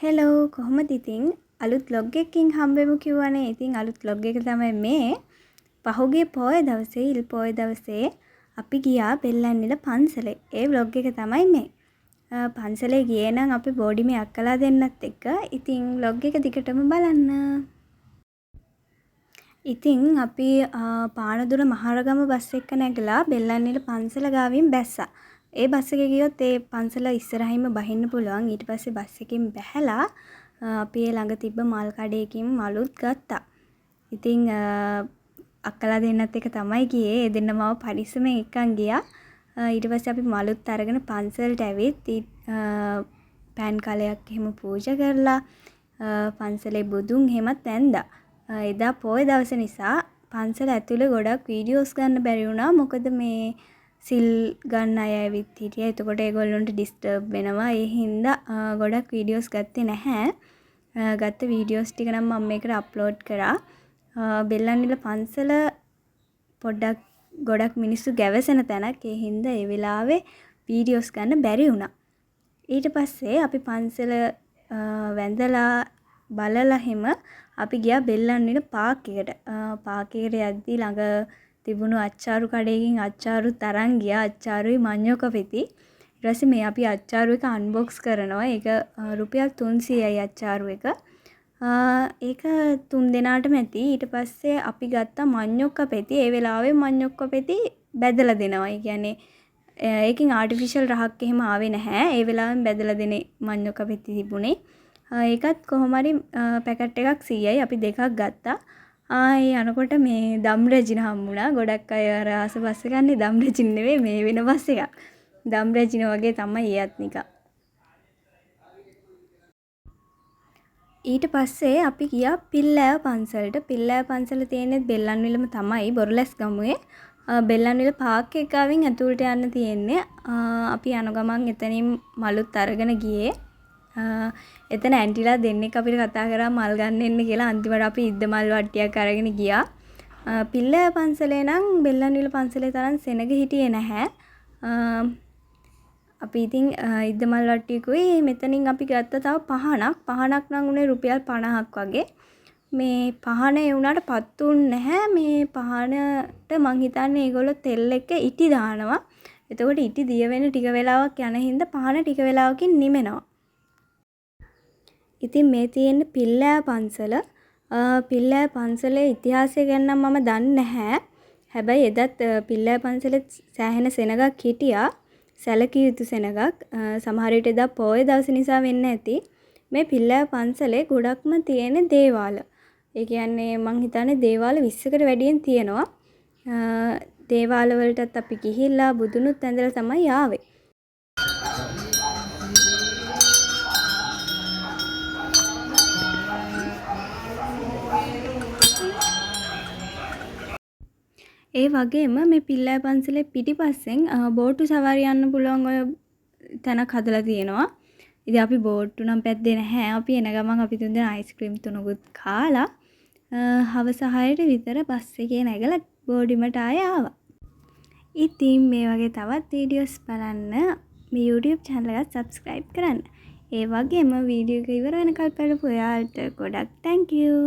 Hello කොහොමද ඉතින් අලුත් vlog එකකින් හම්බෙමු කිව්වනේ. ඉතින් අලුත් vlog එක තමයි මේ. පහුගිය පොය දවසේ ඉල් පොය දවසේ අපි ගියා බෙල්ලන්විල පන්සලේ. ඒ vlog එක තමයි මේ. පන්සලේ ගියේ නම් අපි බෝඩිමේ අක්කලා දෙන්නත් එක්ක. ඉතින් vlog එක දිගටම බලන්න. ඉතින් අපි පානදුර මහරගම බස් එක නැගලා බෙල්ලන්විල පන්සල ගාවින් බැස්සා. ඒ බස් එකේ ගියොත් ඒ පන්සල ඉස්සරහින්ම බහින්න පුළුවන්. ඊට පස්සේ බස් එකෙන් බැහැලා අපි ඒ ළඟ තිබ්බ මල් කඩේකින් මලුත් ගත්තා. ඉතින් අක්කලා දෙන්නත් එක තමයි ගියේ. ඒ දෙන්න මාව පරිස්සමෙන් එක්කන් ගියා. ඊට පස්සේ අපි මලුත් අරගෙන පන්සලට ඇවිත් පෑන් කලයක් එහෙම පූජා කරලා පන්සලේ බුදුන් එහෙමත් ඇඳා. එදා පොය දවස නිසා පන්සල ඇතුලේ ගොඩක් වීඩියෝස් ගන්න බැරි වුණා. මොකද මේ සිල් ගන්න අය ඇවිත් හිටියා. එතකොට ඒගොල්ලන්ට ඩිස්ටර්බ් වෙනවා. ඒ හින්දා ගොඩක් වීඩියෝස් ගත්තේ නැහැ. ගත්ත වීඩියෝස් ටික නම් මම මේකට අප්ලෝඩ් කරා. බෙල්ලන්විල පන්සල පොඩ්ඩක් ගොඩක් මිනිස්සු ගැවසෙන තැනක්. ඒ හින්දා ඒ වෙලාවේ වීඩියෝස් ගන්න බැරි වුණා. ඊට පස්සේ අපි පන්සල වැඳලා බලලා හැම අපි ගියා බෙල්ලන්විල පාක් එකට. පාක් එකට යද්දී ළඟ තිබුණු අච්චාරු කඩේකින් අච්චාරු තරන් ගියා. අච්චාරුයි මඤ්ඤෝ කපෙති. ඊට පස්සේ මේ අපි අච්චාරු එක අන්බොක්ස් කරනවා. ඒක රුපියල් 300යි අච්චාරු එක. ඒක 3 දෙනාටම ඇති. ඊට පස්සේ අපි ගත්තා මඤ්ඤෝ කපෙති. ඒ වෙලාවේ මඤ්ඤෝ කපෙති බැදලා දෙනවා. ඒ කියන්නේ ඒකෙන් ආටිෆිෂල් රහක් එහෙම ආවේ නැහැ. ඒ වෙලාවෙන් බැදලා දෙන මඤ්ඤෝ කපෙති තිබුණේ. ඒකත් කොහොම හරි පැකට් එකක් 100යි. අපි දෙකක් ගත්තා. ඒ යනකොට මේ දම් රැජින හම්බුණා. ගොඩක් අය අර ආසපස්ස ගන්නේ දම් රැජින නෙවෙයි මේ වෙන බස් එකක්. දම් රැජින වගේ තමයි ඒත් නිකන්. ඊට පස්සේ අපි ගියා පිල්ලෑව පන්සලට. පිල්ලෑව පන්සල තියෙන්නේ බෙල්ලන්විලම තමයි බොරලැස් ගමුවේ. බෙල්ලන්විල පාක් එක ගාවින් ඇතුළට යන්න තියෙන්නේ. අපි යන ගමන් එතනින් මලුත් අරගෙන ගියේ. එතන ඇන්ටිලා දෙන්නෙක් අපිට කතා කරා මල් ගන්න එන්න කියලා. අන්තිමට අපි ඉද්ද මල් වට්ටියක් අරගෙන ගියා. පිල්ලෑ පන්සලේ නම් බෙල්ලන්විල පන්සලේ තරම් සෙනග හිටියේ නැහැ. අපි ඉතින් ඉද්ද මල් වට්ටියකුයි මෙතනින් අපි ගත්ත තව පහනක් නම් උනේ රුපියල් 50ක් වගේ. මේ පහන ඒ උනාට පත්තුන්නේ නැහැ. මේ පහනට මං හිතන්නේ ඒගොල්ලෝ තෙල් එක ඉටි දානවා. එතකොට ඉටි දිය වෙන ටික වෙලාවක් යන හින්දා පහන ටික වෙලාවකින් නිමෙනවා. ඉතින් මේ තියෙන්නේ පිල්ලෑ පන්සල. පිල්ලෑ පන්සලේ ඉතිහාසය ගැන නම් මම දන්නේ නැහැ. හැබැයි එදත් පිල්ලෑ පන්සලේ සෑහෙන සෙනගක් හිටියා. සැලකිය යුතු සෙනගක්. සමහර විට එදා පොය දවස නිසා වෙන්න ඇති. මේ පිල්ලෑ පන්සලේ ගොඩක්ම තියෙන දේවාල. ඒ කියන්නේ මං හිතන්නේ දේවාල 20කට වැඩියෙන් තියෙනවා. දේවාල වලටත් අපි ගිහිල්ලා බුදුනුත් ඇඳලා තමයි ආවේ. ඒ වගේම මේ පිල්ලෑ පන්සලේ පිටිපස්සෙන් බෝට්ටු සවාරි යන්න පුළුවන් ඔය තැනක් හදලා තියෙනවා. ඉතින් අපි බෝට්ටු නම් පැද්දේ නැහැ. අපි එන ගමන් අපි තුන් දෙනා අයිස්ක්‍රීම් තුනකුත් කාලා හවස 6ට විතර බස් එකේ නැගලා බෝඩිමට ආයේ ආවා. ඉතින් මේ වගේ තවත් වීඩියෝස් බලන්න මේ YouTube channel එක subscribe කරන්න. ඒ වගේම වීඩියෝ එක ඉවර වෙනකල් බලපු ඔයාලට ගොඩක් thank you.